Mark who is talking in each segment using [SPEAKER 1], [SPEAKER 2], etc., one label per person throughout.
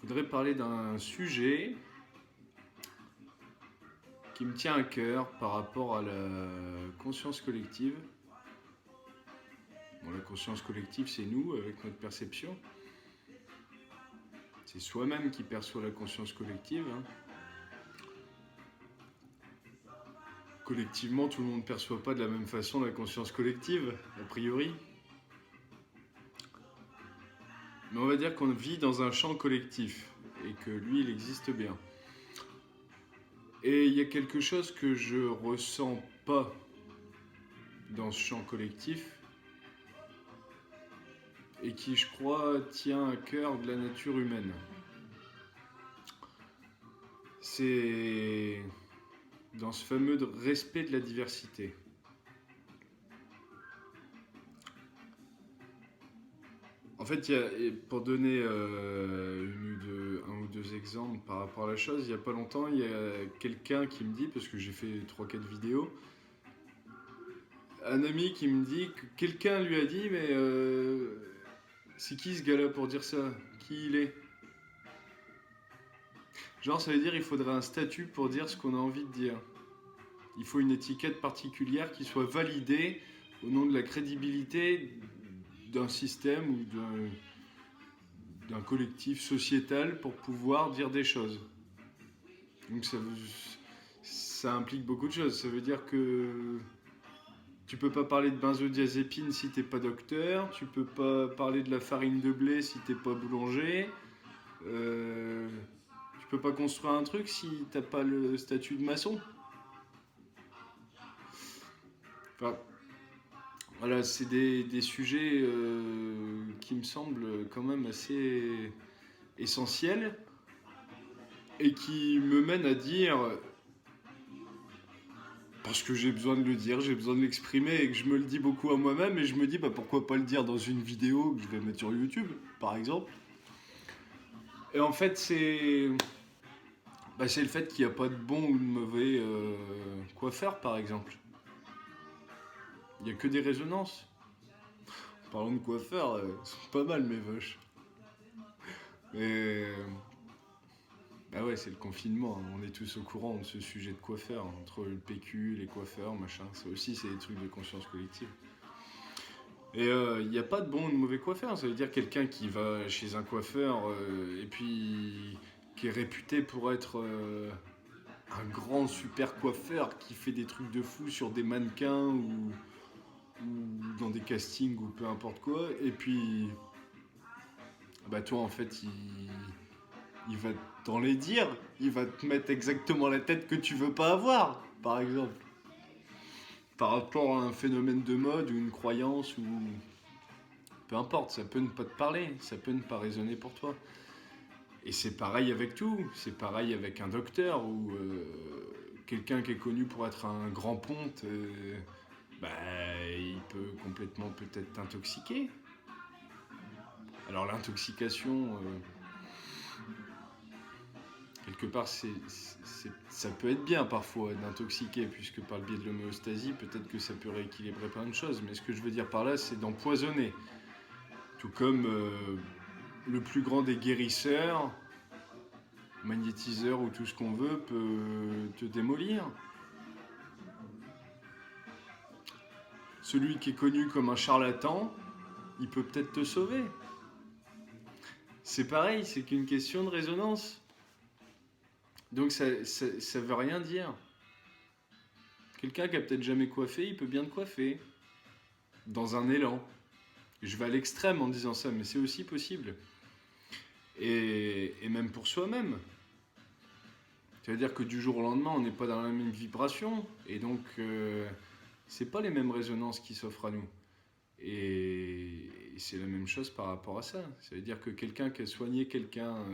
[SPEAKER 1] voudrais parler d'un sujet qui me tient à cœur par rapport à la conscience collective. Bon, la conscience collective, c'est nous, avec notre perception. C'est soi-même qui perçoit la conscience collective. Collectivement, tout le monde ne perçoit pas de la même façon la conscience collective, a priori. Mais on va dire qu'on vit dans un champ collectif et que lui, il existe bien. Et il y a quelque chose que je ressens pas dans ce champ collectif et qui, je crois, tient à cœur de la nature humaine. C'est dans ce fameux respect de la diversité. En fait, pour donner un ou deux exemples par rapport à la chose, il n'y a pas longtemps, il y a quelqu'un qui me dit, parce que j'ai fait 3-4 vidéos, un ami qui me dit que quelqu'un lui a dit, mais c'est qui ce gars-là pour dire ça? Qui il est? Genre, ça veut dire qu'il faudrait un statut pour dire ce qu'on a envie de dire. Il faut une étiquette particulière qui soit validée au nom de la crédibilité d'un système ou d'un collectif sociétal pour pouvoir dire des choses. Donc ça implique beaucoup de choses. Ça veut dire que tu peux pas parler de benzodiazépine si t'es pas docteur, tu peux pas parler de la farine de blé si t'es pas boulanger, tu peux pas construire un truc si t'as pas le statut de maçon. Enfin, voilà, c'est des sujets qui me semblent quand même assez essentiels et qui me mènent à dire, parce que j'ai besoin de le dire, j'ai besoin de l'exprimer et que je me le dis beaucoup à moi-même et je me dis pourquoi pas le dire dans une vidéo que je vais mettre sur YouTube, par exemple. Et en fait, c'est le fait qu'il n'y a pas de bon ou de mauvais coiffeur, par exemple. Il n'y a que des résonances. Parlons de coiffeurs, c'est pas mal mes vaches. Mais bah ouais, c'est le confinement, on est tous au courant de ce sujet de coiffeur, entre le PQ, les coiffeurs, machin, ça aussi c'est des trucs de conscience collective. Et il n'y a pas de bon ou de mauvais coiffeur, ça veut dire quelqu'un qui va chez un coiffeur et puis qui est réputé pour être un grand super coiffeur qui fait des trucs de fou sur des mannequins ou dans des castings ou peu importe quoi, et puis bah toi en fait il va t'en les dire, il va te mettre exactement la tête que tu veux pas avoir, par exemple. Par rapport à un phénomène de mode ou une croyance ou... Peu importe, ça peut ne pas te parler, ça peut ne pas résonner pour toi. Et c'est pareil avec tout, c'est pareil avec un docteur ou quelqu'un qui est connu pour être un grand ponte, il peut complètement peut-être t'intoxiquer. Alors l'intoxication... quelque part, ça peut être bien parfois d'intoxiquer, puisque par le biais de l'homéostasie, peut-être que ça peut rééquilibrer plein de choses. Mais ce que je veux dire par là, c'est d'empoisonner. Tout comme le plus grand des guérisseurs, magnétiseur ou tout ce qu'on veut, peut te démolir. Celui qui est connu comme un charlatan, il peut peut-être te sauver. C'est pareil, c'est qu'une question de résonance. Donc ça veut rien dire. Quelqu'un qui a peut-être jamais coiffé, il peut bien te coiffer. Dans un élan. Je vais à l'extrême en disant ça, mais c'est aussi possible. Et même pour soi-même. C'est-à-dire que du jour au lendemain, on n'est pas dans la même vibration. Et donc, c'est pas les mêmes résonances qui s'offrent à nous. Et c'est la même chose par rapport à ça. Ça veut dire que quelqu'un qui a soigné quelqu'un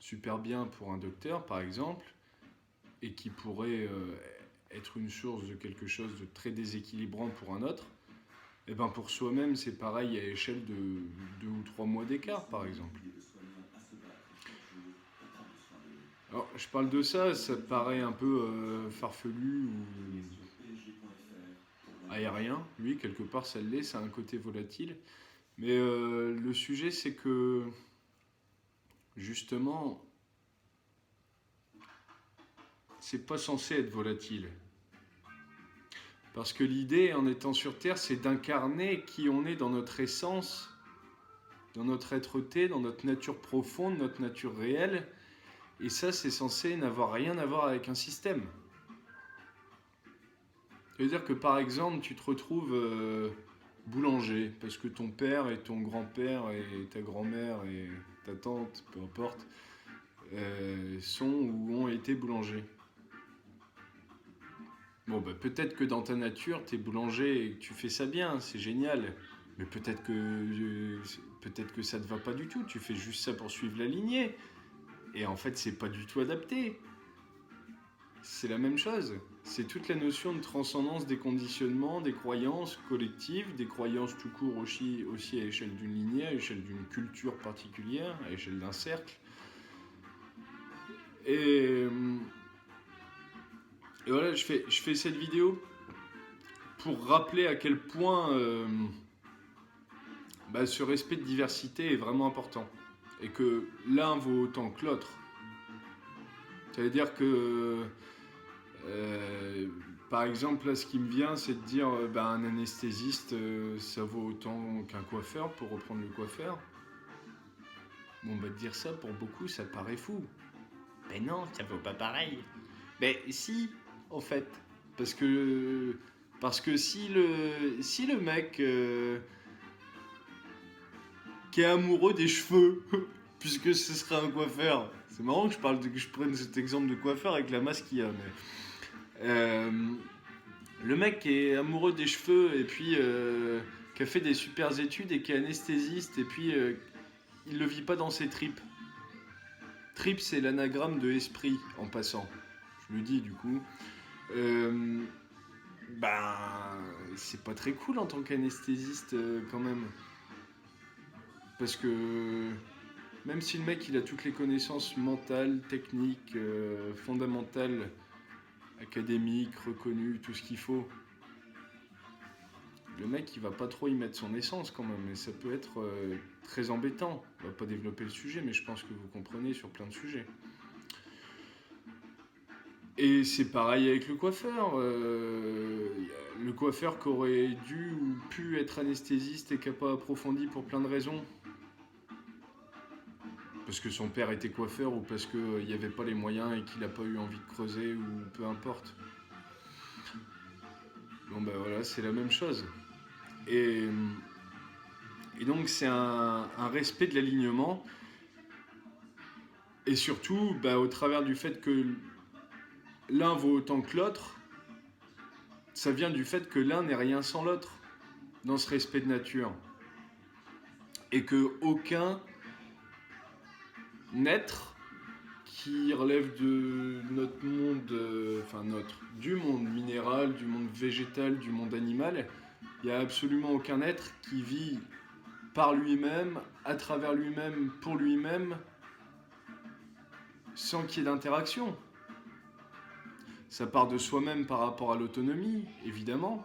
[SPEAKER 1] super bien pour un docteur, par exemple, et qui pourrait être une source de quelque chose de très déséquilibrant pour un autre, et ben pour soi-même, c'est pareil à échelle de 2 ou 3 mois d'écart, par exemple. Alors, je parle de ça, ça paraît un peu farfelu ou aérien. Oui, quelque part, ça l'est, ça a un côté volatile. Mais le sujet, c'est que justement, c'est pas censé être volatile. Parce que l'idée, en étant sur Terre, c'est d'incarner qui on est dans notre essence, dans notre être-té, dans notre nature profonde, notre nature réelle. Et ça, c'est censé n'avoir rien à voir avec un système. C'est-à-dire que par exemple, tu te retrouves boulanger, parce que ton père et ton grand-père et ta grand-mère et ta tante, peu importe, sont ou ont été boulangers. Bon, bah, peut-être que dans ta nature, t'es boulanger et que tu fais ça bien, c'est génial. Mais peut-être que ça te va pas du tout, tu fais juste ça pour suivre la lignée. Et en fait, c'est pas du tout adapté. C'est la même chose. C'est toute la notion de transcendance des conditionnements, des croyances collectives, des croyances tout court aussi à l'échelle d'une lignée, à l'échelle d'une culture particulière, à l'échelle d'un cercle. Et voilà, je fais cette vidéo pour rappeler à quel point ce respect de diversité est vraiment important. Et que l'un vaut autant que l'autre. Ça veut dire que, par exemple, là, ce qui me vient, c'est de dire un anesthésiste, ça vaut autant qu'un coiffeur, pour reprendre le coiffeur. Bon, de dire ça, pour beaucoup, ça paraît fou. Mais non, ça vaut pas pareil. Mais si, en fait. Parce que si le mec qui est amoureux des cheveux, puisque ce serait un coiffeur. C'est marrant que je prenne cet exemple de coiffeur avec la masse qu'il y a. Mais, le mec qui est amoureux des cheveux et puis qui a fait des super études et qui est anesthésiste et puis il le vit pas dans ses tripes. Tripes, c'est l'anagramme de esprit en passant. Je le dis du coup. C'est pas très cool en tant qu'anesthésiste quand même. Parce que même si le mec il a toutes les connaissances mentales, techniques, fondamentales, académiques, reconnues, tout ce qu'il faut, le mec il va pas trop y mettre son essence quand même. Et ça peut être très embêtant. On va pas développer le sujet, mais je pense que vous comprenez sur plein de sujets. Et c'est pareil avec le coiffeur. Le coiffeur qui aurait dû ou pu être anesthésiste et qui n'a pas approfondi pour plein de raisons. Parce que son père était coiffeur ou parce qu'il n'y avait pas les moyens et qu'il n'a pas eu envie de creuser ou peu importe. Bon ben voilà, c'est la même chose. Et donc c'est un respect de l'alignement. Et surtout, au travers du fait que l'un vaut autant que l'autre, ça vient du fait que l'un n'est rien sans l'autre dans ce respect de nature. Et que aucun être qui relève de notre monde, du monde minéral, du monde végétal, du monde animal, il n'y a absolument aucun être qui vit par lui-même, à travers lui-même, pour lui-même, sans qu'il y ait d'interaction. Ça part de soi-même par rapport à l'autonomie, évidemment,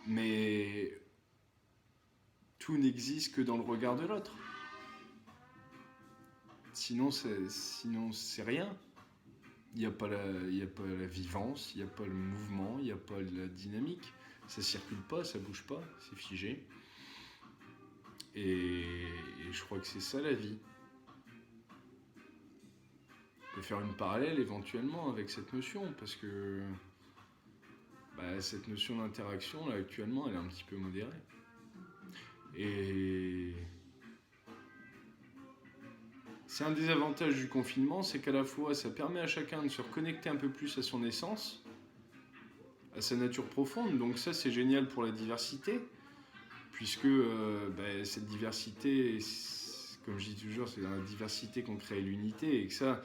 [SPEAKER 1] mais tout n'existe que dans le regard de l'autre. Sinon, c'est rien. Il n'y a pas la vivance, il n'y a pas le mouvement, il n'y a pas la dynamique. Ça ne circule pas, ça ne bouge pas, c'est figé. Et je crois que c'est ça la vie. On peut faire une parallèle éventuellement avec cette notion, parce que cette notion d'interaction, là, actuellement, elle est un petit peu modérée. Et c'est un des avantages du confinement, c'est qu'à la fois, ça permet à chacun de se reconnecter un peu plus à son essence, à sa nature profonde. Donc ça, c'est génial pour la diversité, puisque cette diversité, comme je dis toujours, c'est dans la diversité qu'on crée l'unité, et que ça,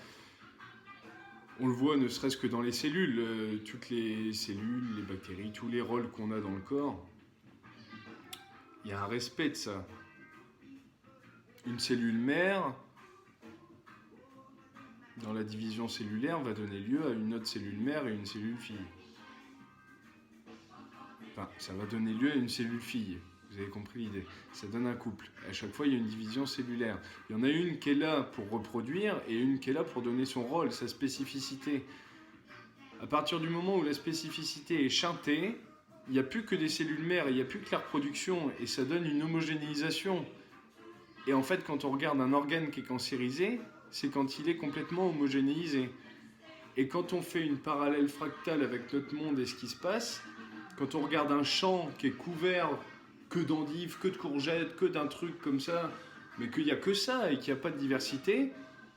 [SPEAKER 1] on le voit ne serait-ce que dans les cellules, toutes les cellules, les bactéries, tous les rôles qu'on a dans le corps. Il y a un respect de ça. Une cellule mère, dans la division cellulaire, va donner lieu à une autre cellule mère et une cellule fille. Enfin, ça va donner lieu à une cellule fille. Vous avez compris l'idée. Ça donne un couple. À chaque fois, il y a une division cellulaire. Il y en a une qui est là pour reproduire et une qui est là pour donner son rôle, sa spécificité. À partir du moment où la spécificité est chantée, il n'y a plus que des cellules mères, il n'y a plus que la reproduction et ça donne une homogénéisation. Et en fait, quand on regarde un organe qui est cancérisé, c'est quand il est complètement homogénéisé. Et quand on fait une parallèle fractale avec notre monde et ce qui se passe, quand on regarde un champ qui est couvert que d'endives, que de courgettes, que d'un truc comme ça, mais qu'il n'y a que ça et qu'il n'y a pas de diversité,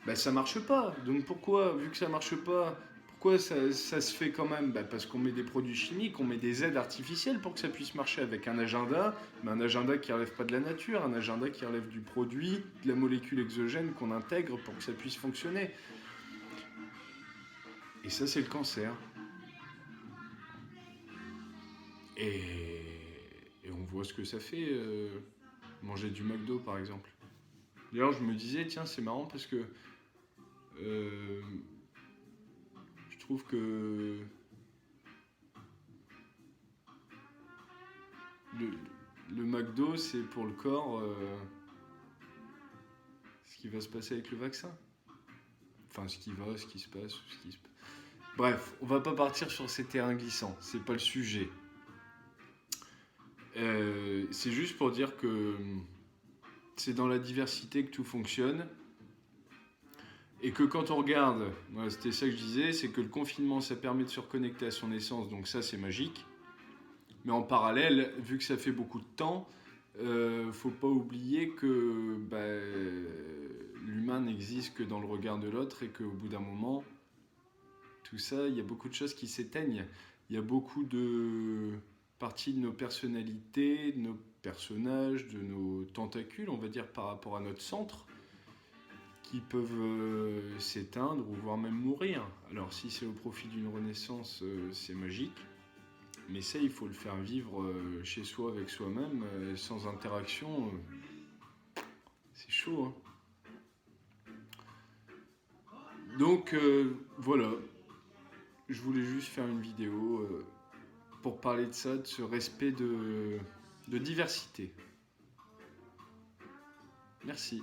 [SPEAKER 1] ben ça marche pas. Donc pourquoi, vu que ça marche pas, pourquoi ça se fait quand même? Parce qu'on met des produits chimiques, on met des aides artificielles pour que ça puisse marcher avec un agenda, mais un agenda qui ne relève pas de la nature, un agenda qui relève du produit, de la molécule exogène qu'on intègre pour que ça puisse fonctionner. Et ça, c'est le cancer. Et on voit ce que ça fait, manger du McDo par exemple. D'ailleurs, je me disais, tiens, c'est marrant parce que je trouve que le McDo, c'est pour le corps ce qui va se passer avec le vaccin. Enfin, ce qui va, ce qui se passe, ce qui se... Bref, on va pas partir sur ces terrains glissants, c'est pas le sujet. C'est juste pour dire que c'est dans la diversité que tout fonctionne. Et que quand on regarde, voilà, c'était ça que je disais, c'est que le confinement, ça permet de se reconnecter à son essence, donc ça c'est magique. Mais en parallèle, vu que ça fait beaucoup de temps, faut pas oublier que l'humain n'existe que dans le regard de l'autre et qu'au bout d'un moment, tout ça, il y a beaucoup de choses qui s'éteignent. Il y a beaucoup de parties de nos personnalités, de nos personnages, de nos tentacules, on va dire, par rapport à notre centre, qui peuvent s'éteindre ou voire même mourir. Alors si c'est au profit d'une renaissance, c'est magique. Mais ça, il faut le faire vivre chez soi, avec soi-même, sans interaction. C'est chaud, hein. Donc, voilà. Je voulais juste faire une vidéo pour parler de ça, de ce respect de diversité. Merci.